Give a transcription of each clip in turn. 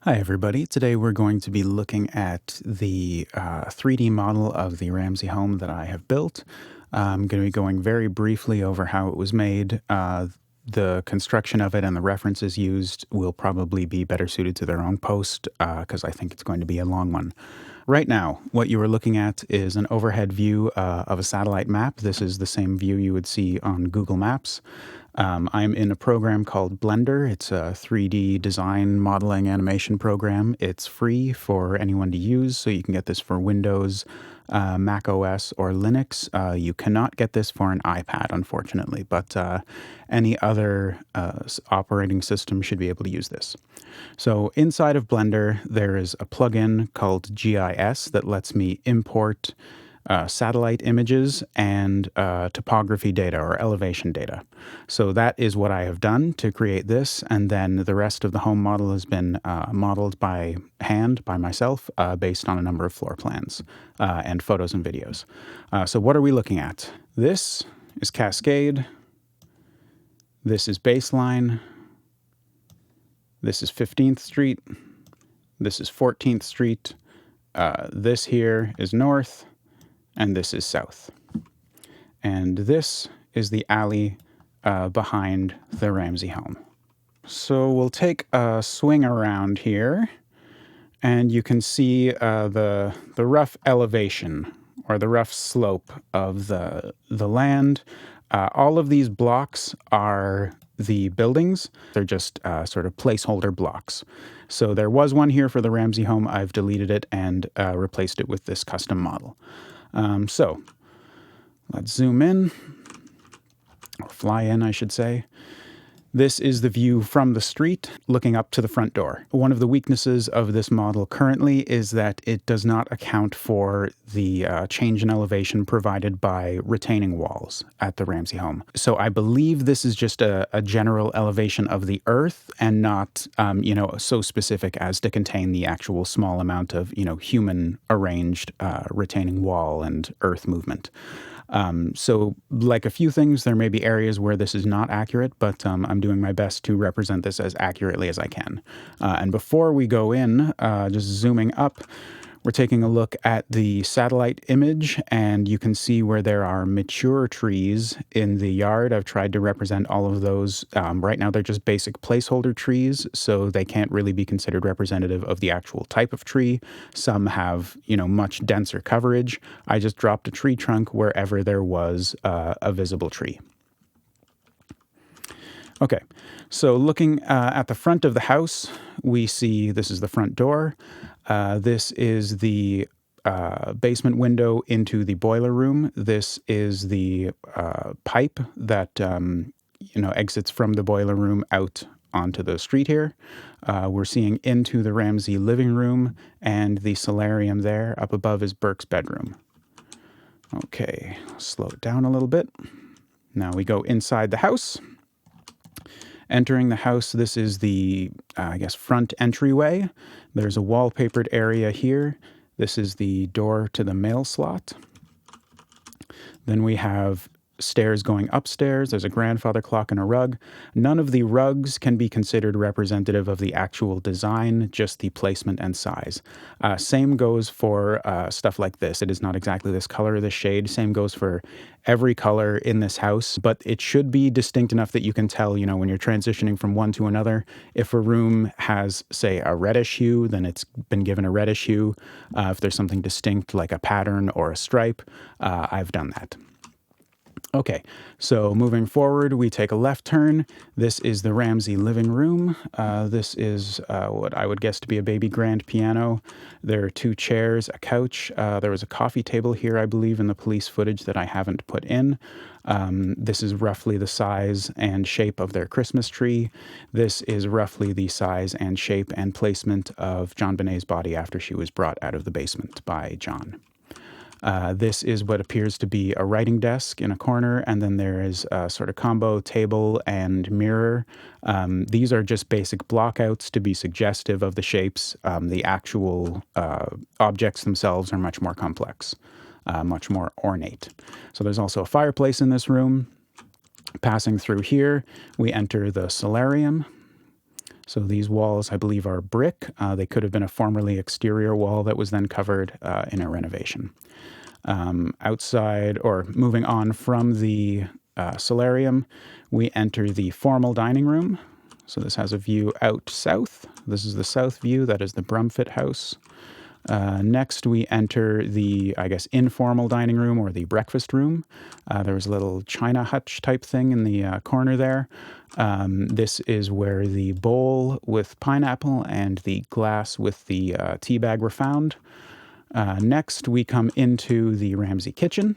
Hi everybody, today we're going to be looking at the 3D model of the Ramsey home that I have built. I'm going to be going very briefly over how it was made. The construction of it and the references used will probably be better suited to their own post because I think it's going to be a long one. Right now, what you are looking at is an overhead view of a satellite map. This is the same view you would see on Google Maps. I'm in a program called Blender. It's a 3D design modeling animation program. It's free for anyone to use, so you can get this for Windows, Mac OS, or Linux. You cannot get this for an iPad, unfortunately, but any other operating system should be able to use this. So inside of Blender, there is a plugin called GIS that lets me import satellite images and topography data or elevation data. So that is what I have done to create this, and then the rest of the home model has been modeled by hand by myself based on a number of floor plans and photos and videos. So what are we looking at? This is Cascade. This is Baseline. This is 15th Street. This is 14th Street. This here is North. And this is South. And this is the alley behind the Ramsey home. So we'll take a swing around here, and you can see the rough elevation or the rough slope of the land. All of these blocks are the buildings. They're just sort of placeholder blocks. So there was one here for the Ramsey home. I've deleted it and replaced it with this custom model. So let's zoom in, or fly in, I should say. This is the view from the street looking up to the front door. One of the weaknesses of this model currently is that it does not account for the change in elevation provided by retaining walls at the Ramsey home. So I believe this is just a general elevation of the earth and not, so specific as to contain the actual small amount of, human arranged retaining wall and earth movement. So like a few things, there may be areas where this is not accurate, but I'm doing my best to represent this as accurately as I can. And before we go in, just zooming up, we're taking a look at the satellite image, and you can see where there are mature trees in the yard. I've tried to represent all of those. Right now, they're just basic placeholder trees, so they can't really be considered representative of the actual type of tree. Some have, much denser coverage. I just dropped a tree trunk wherever there was a visible tree. Okay, so looking at the front of the house, we see this is the front door. This is the basement window into the boiler room. This is the pipe that exits from the boiler room out onto the street here. We're seeing into the Ramsey living room, and the solarium there. Up above is Burke's bedroom. Okay, slow it down a little bit. Now we go inside the house. Entering the house, this is the, front entryway. There's a wallpapered area here. This is the door to the mail slot. Then we have stairs going upstairs. There's a grandfather clock and a rug. None of the rugs can be considered representative of the actual design, just the placement and size. Same goes for stuff like this. It is not exactly this color or this shade. Same goes for every color in this house, but it should be distinct enough that you can tell, when you're transitioning from one to another. If a room has, say, a reddish hue, then it's been given a reddish hue. If there's something distinct like a pattern or a stripe, I've done that. Okay, so moving forward, we take a left turn. This is the Ramsey living room. This is what I would guess to be a baby grand piano. There are two chairs, a couch. There was a coffee table here, I believe, in the police footage that I haven't put in. This is roughly the size and shape of their Christmas tree. This is roughly the size and shape and placement of JonBenet's body after she was brought out of the basement by John. This is what appears to be a writing desk in a corner, and then there is a sort of combo table and mirror. These are just basic blockouts to be suggestive of the shapes. The actual objects themselves are much more complex, much more ornate. So there's also a fireplace in this room. Passing through here, we enter the solarium. So these walls, I believe, are brick. They could have been a formerly exterior wall that was then covered in a renovation. Outside, or moving on from the solarium, we enter the formal dining room. So this has a view out south. This is the south view. That is the Brumfit house. Next, we enter the, I guess, informal dining room or the breakfast room. There was a little china hutch type thing in the corner there. This is where the bowl with pineapple and the glass with the tea bag were found. Next, we come into the Ramsey kitchen.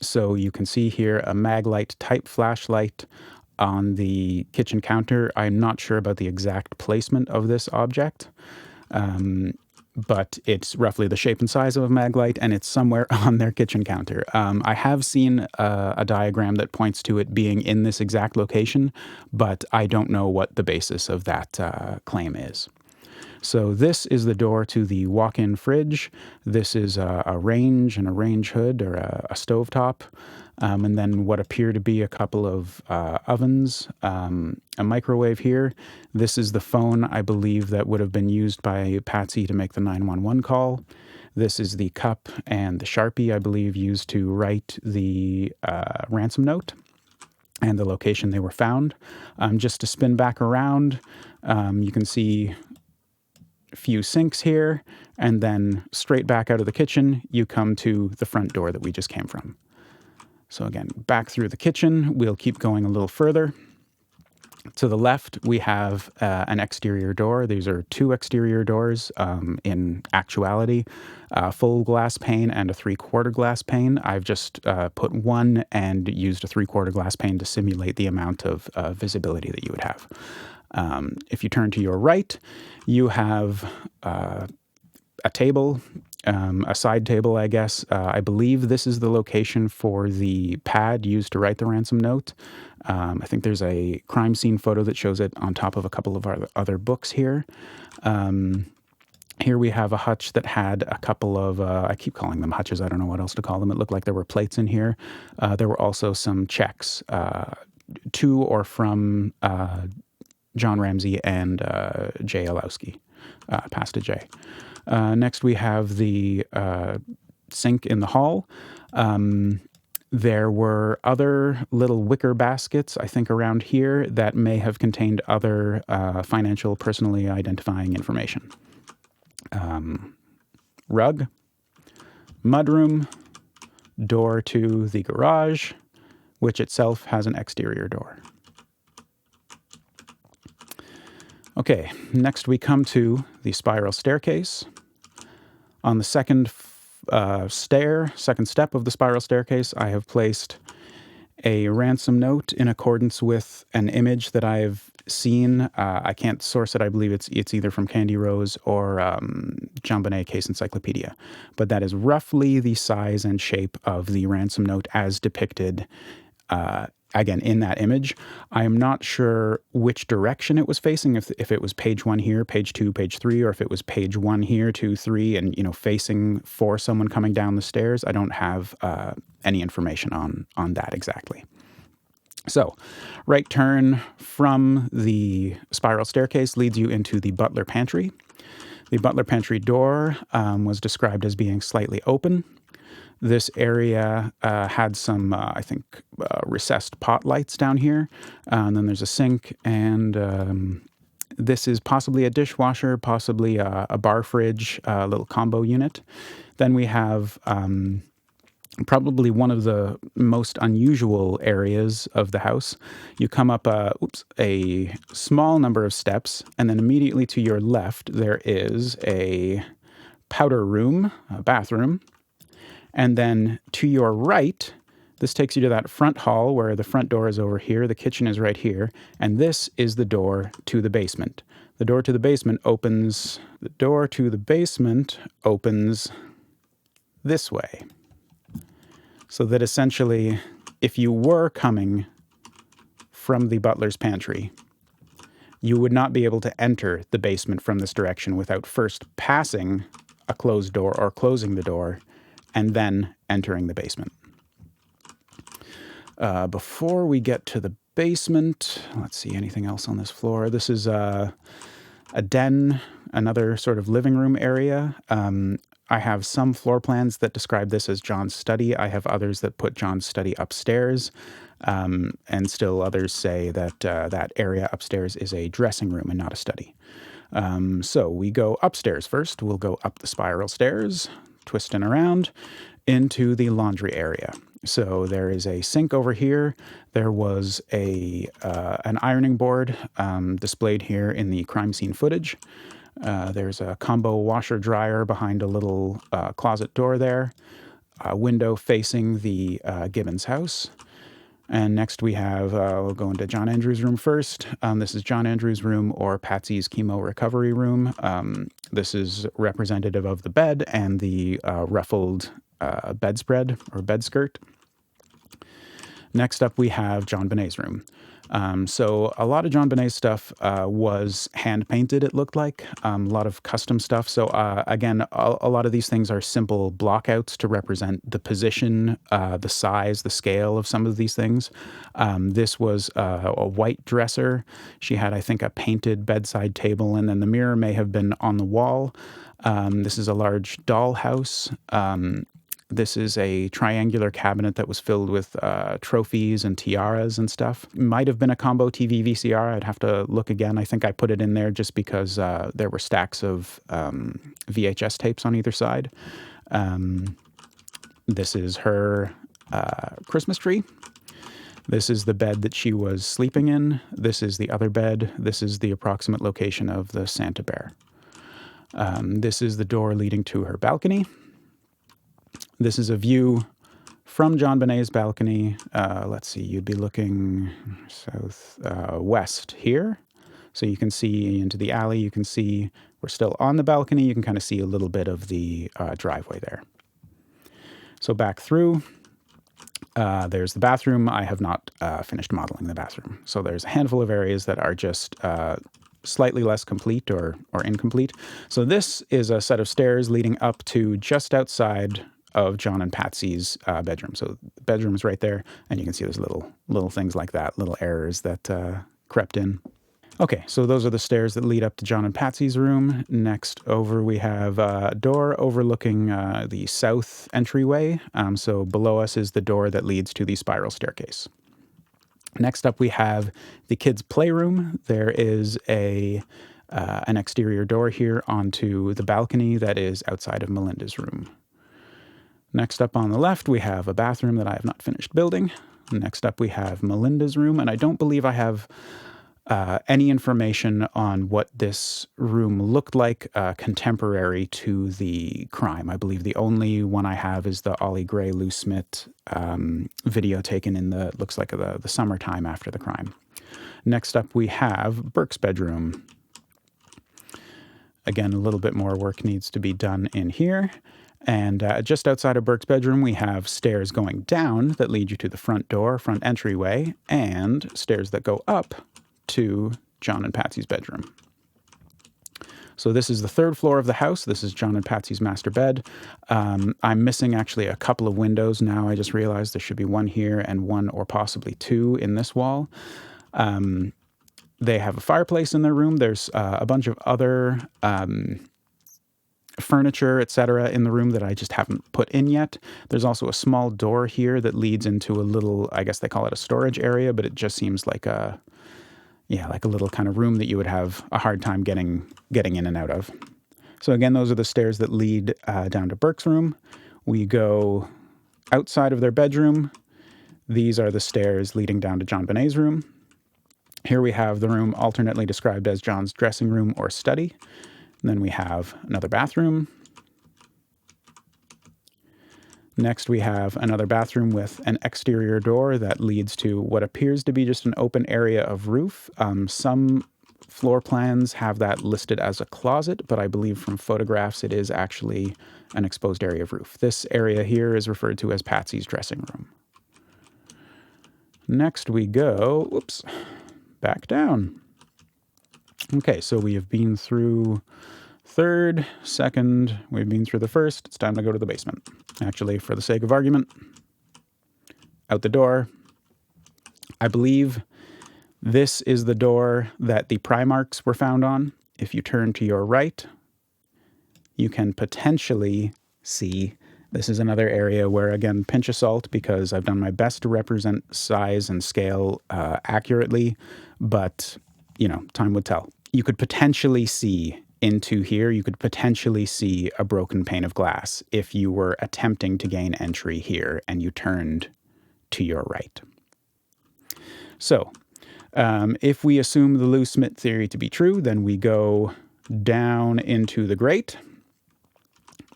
So you can see here a Maglite type flashlight on the kitchen counter. I'm not sure about the exact placement of this object, but it's roughly the shape and size of a Maglite, and it's somewhere on their kitchen counter. I have seen a diagram that points to it being in this exact location, but I don't know what the basis of that claim is. So this is the door to the walk-in fridge. This is a range and a range hood, or a stovetop, and then what appear to be a couple of ovens, a microwave here. This is the phone, I believe, that would have been used by Patsy to make the 911 call. This is the cup and the Sharpie, I believe, used to write the ransom note and the location they were found. Just to spin back around, you can see few sinks here, and then straight back out of the kitchen you come to the front door that we just came from. So again, back through the kitchen, we'll keep going a little further. To the left, we have an exterior door. These are two exterior doors in actuality, full glass pane and a 3/4 glass pane. I've just put one and used a 3/4 glass pane to simulate the amount of visibility that you would have. If you turn to your right, you have a table, a side table, I guess. I believe this is the location for the pad used to write the ransom note. I think there's a crime scene photo that shows it on top of a couple of our other books here. Here we have a hutch that had a couple of, I keep calling them hutches, I don't know what else to call them. It looked like there were plates in here. There were also some checks to or from John Ramsey and J. Alowski, past a J. Next, we have the sink in the hall. There were other little wicker baskets, I think, around here that may have contained other financial, personally identifying information. Rug, mudroom, door to the garage, which itself has an exterior door. Okay, next we come to the spiral staircase. On the second step of the spiral staircase, I have placed a ransom note in accordance with an image that I've seen. I can't source it. I believe it's either from Candy Rose or JonBenet Case Encyclopedia. But that is roughly the size and shape of the ransom note as depicted again, in that image. I am not sure which direction it was facing, if it was page 1 here, page 2, page 3, or if it was page 1 here, 2, 3, and, facing for someone coming down the stairs. I don't have any information on that exactly. So, right turn from the spiral staircase leads you into the Butler Pantry. The Butler Pantry door was described as being slightly open. This area had some, I think, recessed pot lights down here. And then there's a sink, and this is possibly a dishwasher, possibly a bar fridge, a little combo unit. Then we have probably one of the most unusual areas of the house. You come up a small number of steps, and then immediately to your left there is a powder room, a bathroom. And then to your right, this takes you to that front hall where the front door is over here, the kitchen is right here, and this is the door to the basement. The door to the basement opens this way. So that essentially, if you were coming from the butler's pantry, you would not be able to enter the basement from this direction without first passing a closed door or closing the door and then entering the basement. Before we get to the basement. Let's see, anything else on this floor? This is a den, another sort of living room area. I have some floor plans that describe this as John's study. I have others that put John's study upstairs. And still others say that that area upstairs is a dressing room and not a study. So we go upstairs first. We'll go up the spiral stairs, twisting around into the laundry area. So there is a sink over here. There was an ironing board displayed here in the crime scene footage. There's a combo washer dryer behind a little closet door there. A window facing the Gibbons house. And next we have, we'll go into John Andrews' room first. This is John Andrews' room, or Patsy's chemo recovery room. This is representative of the bed and the ruffled bedspread or bed skirt. Next up we have JonBenet's room. So a lot of JonBenet's stuff was hand painted, it looked like, a lot of custom stuff. So again, a lot of these things are simple blockouts to represent the position, the size, the scale of some of these things. This was a white dresser. She had, I think, a painted bedside table, and then the mirror may have been on the wall. This is a large dollhouse. This is a triangular cabinet that was filled with trophies and tiaras and stuff. Might have been a combo TV VCR. I'd have to look again. I think I put it in there just because there were stacks of VHS tapes on either side. This is her Christmas tree. This is the bed that she was sleeping in. This is the other bed. This is the approximate location of the Santa bear. This is the door leading to her balcony. This is a view from JonBenet's balcony. Let's see, you'd be looking west here. So you can see into the alley. You can see we're still on the balcony. You can kind of see a little bit of the driveway there. So back through, there's the bathroom. I have not finished modeling the bathroom. So there's a handful of areas that are just slightly less complete or incomplete. So this is a set of stairs leading up to just outside of John and Patsy's bedroom. So the bedroom is right there, and you can see there's little things like that, little errors that crept in. Okay, so those are the stairs that lead up to John and Patsy's room. Next over we have a door overlooking the south entryway. So below us is the door that leads to the spiral staircase. Next up we have the kids' playroom. There is an exterior door here onto the balcony that is outside of Melinda's room. Next up on the left, we have a bathroom that I have not finished building. Next up, we have Melinda's room, and I don't believe I have any information on what this room looked like contemporary to the crime. I believe the only one I have is the Ollie Gray Lou Smith video taken in looks like the summertime after the crime. Next up, we have Burke's bedroom. Again, a little bit more work needs to be done in here. And just outside of Burke's bedroom, we have stairs going down that lead you to the front door, front entryway, and stairs that go up to John and Patsy's bedroom. So this is the third floor of the house. This is John and Patsy's master bed. I'm missing actually a couple of windows now. I just realized there should be one here and one or possibly two in this wall. They have a fireplace in their room. There's a bunch of other furniture, etc. in the room that I just haven't put in yet. There's also a small door here that leads into a little, I guess they call it a storage area, but it just seems like a little kind of room that you would have a hard time getting in and out of. So again, those are the stairs that lead down to Burke's room. We go outside of their bedroom. These are the stairs leading down to JonBenet's room. Here we have the room alternately described as John's dressing room or study. And then we have another bathroom. Next, we have another bathroom with an exterior door that leads to what appears to be just an open area of roof. Some floor plans have that listed as a closet, but I believe from photographs it is actually an exposed area of roof. This area here is referred to as Patsy's dressing room. Next, we go, back down. Okay, so we have been through third, second, we've been through the first. It's time to go to the basement. Actually, for the sake of argument, out the door. I believe This is the door that the pry marks were found on. If you turn to your right, you can potentially see this is another area where, again, pinch of salt, because I've done my best to represent size and scale accurately, but, you know, time would tell. You could potentially see into here, you could potentially see a broken pane of glass if you were attempting to gain entry here and you turned to your right. So, if we assume the loose Smith theory to be true, then we go down into the grate.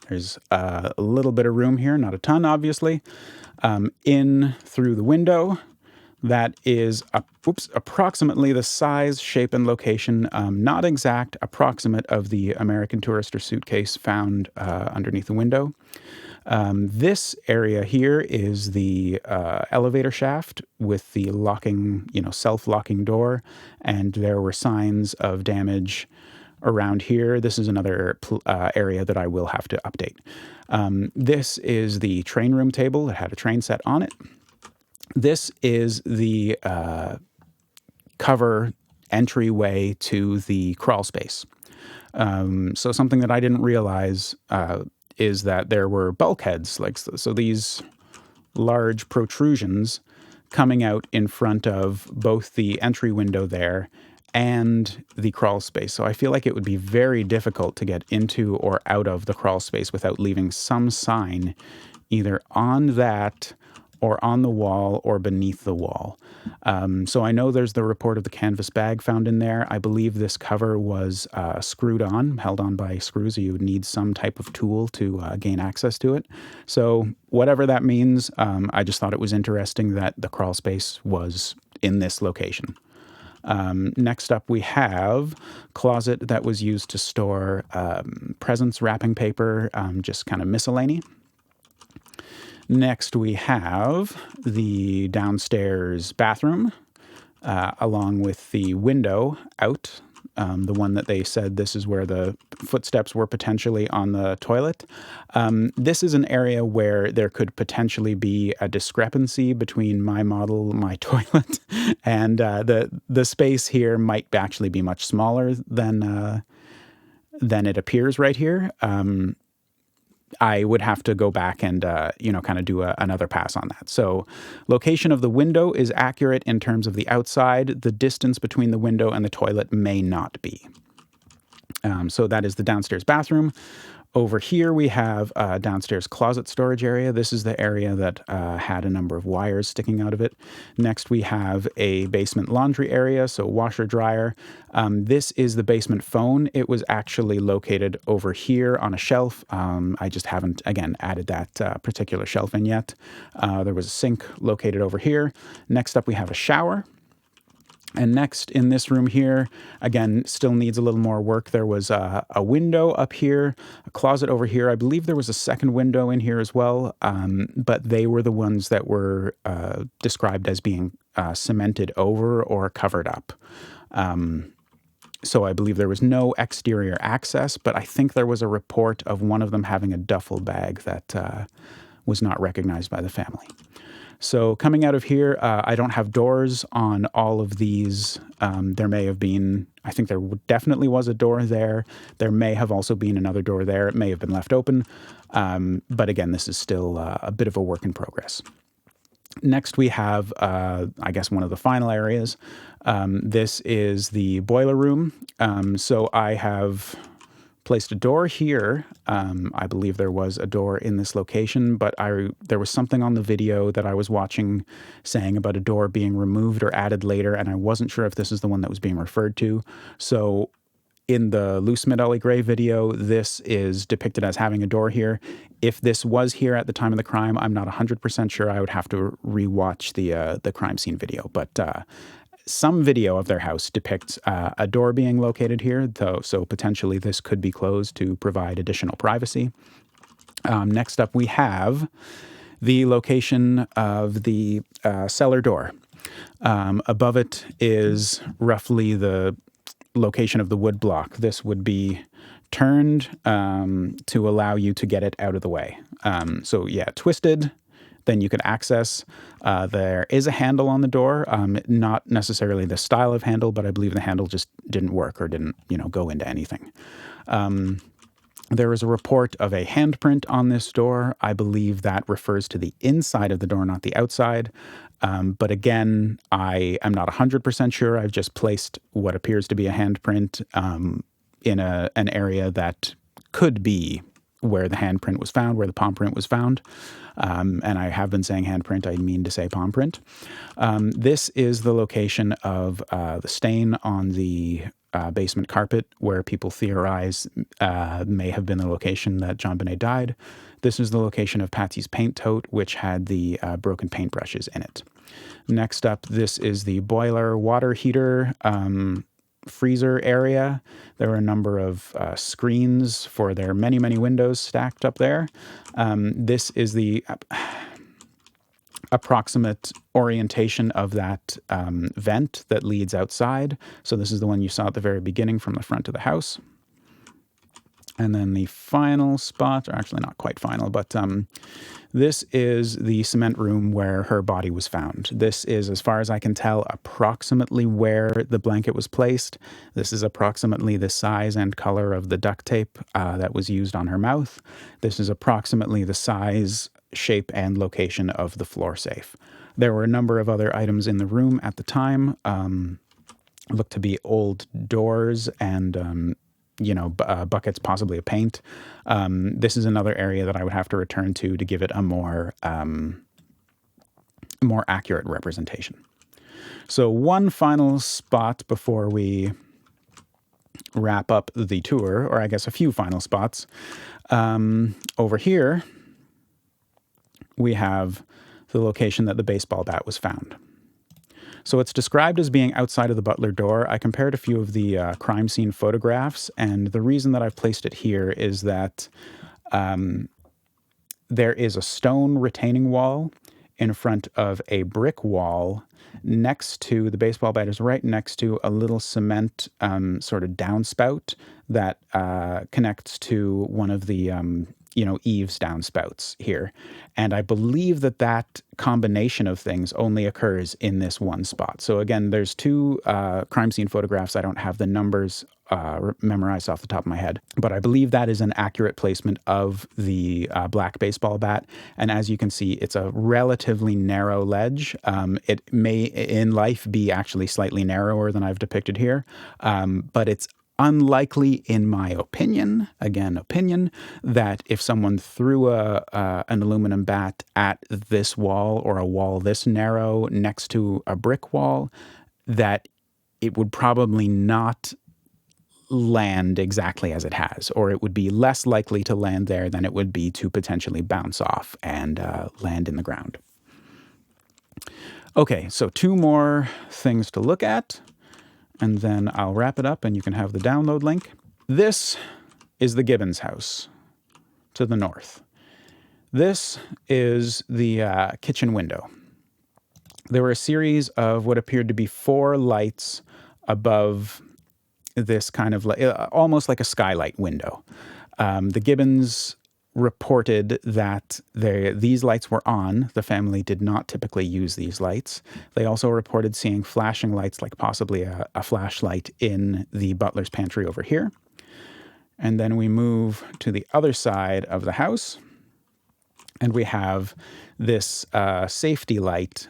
There's a little bit of room here, not a ton, obviously. In through the window, that is approximately the size, shape, and location, not exact, approximate of the American Tourister suitcase found underneath the window. This area here is the elevator shaft with the locking, self-locking door, and there were signs of damage around here. This is another area that I will have to update. This is the train room table. It had a train set on it. This is the cover entryway to the crawl space. So something that I didn't realize is that there were bulkheads, so these large protrusions coming out in front of both the entry window there and the crawl space. So I feel like it would be very difficult to get into or out of the crawl space without leaving some sign either on that or on the wall or beneath the wall. So I know there's the report of the canvas bag found in there. I believe this cover was screwed on, held on by screws. You would need some type of tool to gain access to it. So whatever that means, I just thought it was interesting that the crawl space was in this location. Next up, we have closet that was used to store presents, wrapping paper, just kind of miscellany. Next, we have the downstairs bathroom, along with the window out, the one that they said this is where the footsteps were potentially on the toilet. This is an area where there could potentially be a discrepancy between my model, my toilet, and the space here might actually be much smaller than it appears right here. I would have to go back and, kind of do another pass on that. So location of the window is accurate in terms of the outside. The distance between the window and the toilet may not be. So that is the downstairs bathroom. Over here, we have a downstairs closet storage area. This is the area that had a number of wires sticking out of it. Next, we have a basement laundry area, so washer, dryer. This is the basement phone. It was actually located over here on a shelf. I just haven't, again, added that particular shelf in yet. There was a sink located over here. Next up, we have a shower. And next in this room here, again, still needs a little more work. There was a window up here, a closet over here. I believe there was a second window in here as well, but they were the ones that were described as being cemented over or covered up. So I believe there was no exterior access, but I think there was a report of one of them having a duffel bag that was not recognized by the family. So coming out of here, I don't have doors on all of these. There may have been, I think there definitely was a door there. There may have also been another door there. It may have been left open. But again, this is still a bit of a work in progress. Next, we have, I guess, one of the final areas. This is the boiler room. So I have placed a door here. I believe there was a door in this location, but there was something on the video that I was watching saying about a door being removed or added later, and I wasn't sure if this is the one that was being referred to. So in the Loose Mid-Ollie Gray video, this is depicted as having a door here. If this was here at the time of the crime, I'm not 100% sure. I would have to rewatch the crime scene video, but some video of their house depicts a door being located here, though, so potentially this could be closed to provide additional privacy. Next up, we have the location of the cellar door. Above it is roughly the location of the wood block. This would be turned to allow you to get it out of the way. So yeah, twisted. then you could access. There is a handle on the door, not necessarily the style of handle, but I believe the handle just didn't work or didn't, go into anything. There is a report of a handprint on this door. I believe that refers to the inside of the door, not the outside. But again, I am not 100% sure. I've just placed what appears to be a handprint in an area that could be where the handprint was found, where the palm print was found. And I have been saying handprint, I mean to say palm print. This is the location of the stain on the basement carpet, where people theorize may have been the location that JonBenet died. This is the location of Patsy's paint tote, which had the broken paintbrushes in it. Next up, this is the boiler water heater freezer area. There are a number of screens for their many, many windows stacked up there. This is the approximate orientation of that vent that leads outside. So this is the one you saw at the very beginning from the front of the house. And then the final spot, or actually not quite final, but this is the cement room where her body was found. This is, as far as I can tell, approximately where the blanket was placed. This is approximately the size and color of the duct tape that was used on her mouth. This is approximately the size, shape, and location of the floor safe. There were a number of other items in the room at the time. Looked to be old doors and buckets possibly of paint. This is another area that I would have to return to give it a more accurate representation. So one final spot before we wrap up the tour, or I guess a few final spots. Over here, we have the location that the baseball bat was found. So it's described as being outside of the Butler door. I compared a few of the crime scene photographs, and the reason that I've placed it here is that there is a stone retaining wall in front of a brick wall next to the baseball bat is right next to a little cement sort of downspout that connects to one of the eaves downspouts here. And I believe that combination of things only occurs in this one spot. So again, there's two crime scene photographs. I don't have the numbers memorized off the top of my head, but I believe that is an accurate placement of the black baseball bat. And as you can see, it's a relatively narrow ledge. It may in life be actually slightly narrower than I've depicted here, but it's unlikely, in my opinion, that if someone threw an aluminum bat at this wall or a wall this narrow next to a brick wall, that it would probably not land exactly as it has, or it would be less likely to land there than it would be to potentially bounce off and land in the ground. Okay, so two more things to look at, and then I'll wrap it up and you can have the download link. This is the Gibbons house to the north. This is the kitchen window. There were a series of what appeared to be 4 lights above this kind of almost like a skylight window. The Gibbons reported that these lights were on. The family did not typically use these lights. They also reported seeing flashing lights, like possibly a flashlight in the butler's pantry over here. And then we move to the other side of the house, and we have this safety light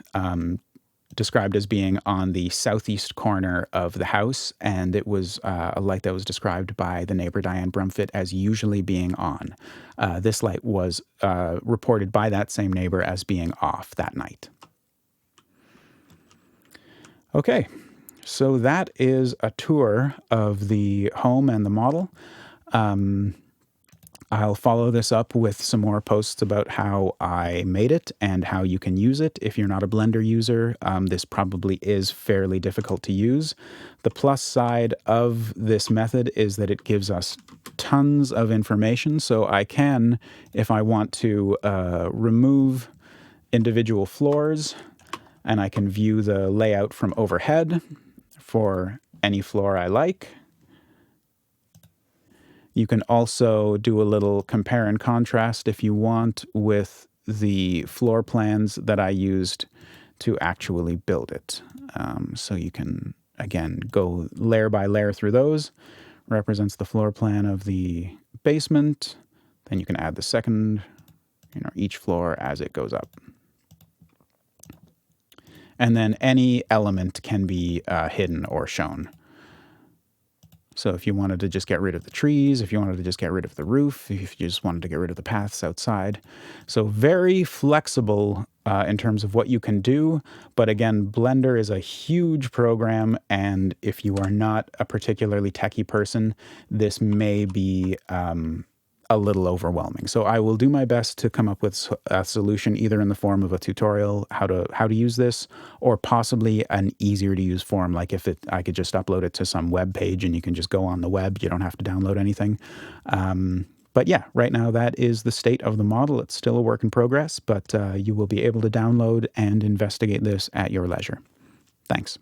described as being on the southeast corner of the house, and it was a light that was described by the neighbor Diane Brumfitt as usually being on. This light was reported by that same neighbor as being off that night. Okay, so that is a tour of the home and the model. I'll follow this up with some more posts about how I made it and how you can use it. If you're not a Blender user, this probably is fairly difficult to use. The plus side of this method is that it gives us tons of information. So I can, if I want to, remove individual floors, and I can view the layout from overhead for any floor I like. You can also do a little compare and contrast if you want with the floor plans that I used to actually build it. So you can, again, go layer by layer through those. Represents the floor plan of the basement. Then you can add the second, each floor as it goes up. And then any element can be hidden or shown. So if you wanted to just get rid of the trees, if you wanted to just get rid of the roof, if you just wanted to get rid of the paths outside. So very flexible in terms of what you can do. But again, Blender is a huge program, and if you are not a particularly techie person, this may be a little overwhelming. So I will do my best to come up with a solution, either in the form of a tutorial how to use this, or possibly an easier to use form, like if I could just upload it to some web page and you can just go on the web, you don't have to download anything. But yeah, right now that is the state of the model. It's still a work in progress, but you will be able to download and investigate this at your leisure. Thanks.